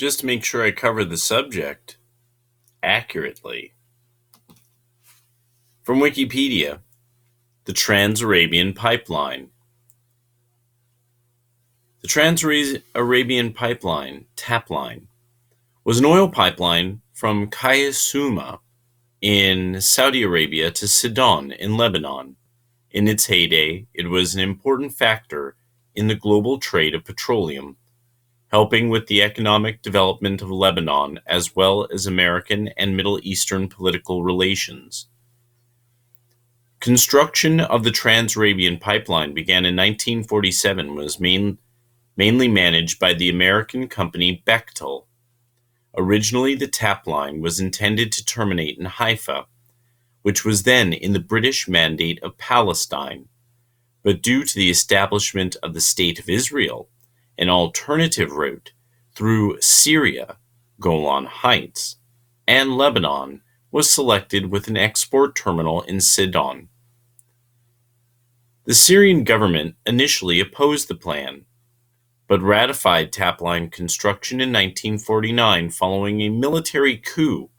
just to make sure I cover the subject accurately. From Wikipedia, the Trans-Arabian Pipeline. The Trans-Arabian Pipeline, tapline, was an oil pipeline from Qasima in Saudi Arabia to Sidon in Lebanon. In its heyday, it was an important factor in the global trade of petroleum, helping with the economic development of Lebanon as well as American and Middle Eastern political relations. Construction of the Trans-Arabian Pipeline began in 1947 and was mainly managed by the American company Bechtel. Originally, the tap line was intended to terminate in Haifa, which was then in the British Mandate of Palestine, but due to the establishment of the State of Israel, an alternative route through Syria, Golan Heights, and Lebanon was selected with an export terminal in Sidon. The Syrian government initially opposed the plan, but ratified tapline construction in 1949 following a military coup,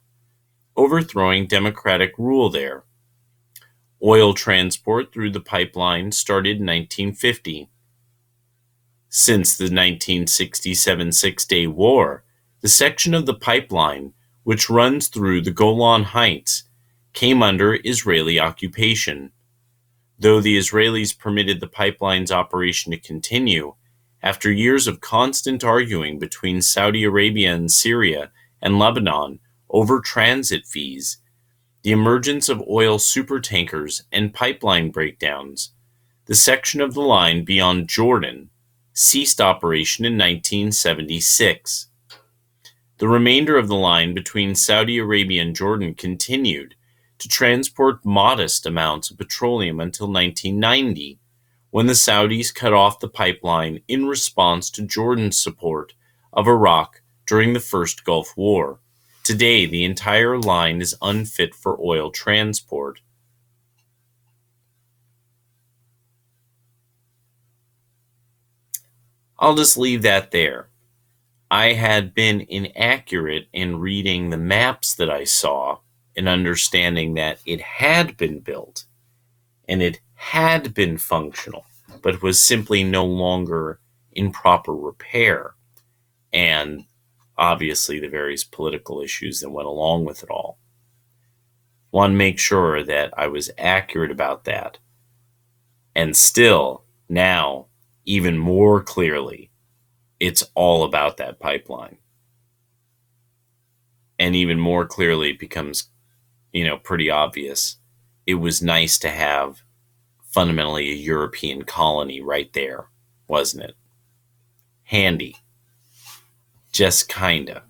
overthrowing democratic rule there. Oil transport through the pipeline started in 1950. Since the 1967 Six-Day War, the section of the pipeline which runs through the Golan Heights came under Israeli occupation. Though the Israelis permitted the pipeline's operation to continue, after years of constant arguing between Saudi Arabia and Syria and Lebanon over transit fees, the emergence of oil supertankers and pipeline breakdowns, the section of the line beyond Jordan ceased operation in 1976. The remainder of the line between Saudi Arabia and Jordan continued to transport modest amounts of petroleum until 1990, when the Saudis cut off the pipeline in response to Jordan's support of Iraq during the First Gulf War. Today, the entire line is unfit for oil transport. I'll just leave that there. I had been inaccurate in reading the maps that I saw and understanding that it had been built and it had been functional, but was simply no longer in proper repair. And obviously the various political issues that went along with it all. Want to make sure that I was accurate about that. And still, now, even more clearly, it's all about that pipeline. And even more clearly it becomes, pretty obvious. It was nice to have fundamentally a European colony right there, wasn't it? Handy. Just kinda.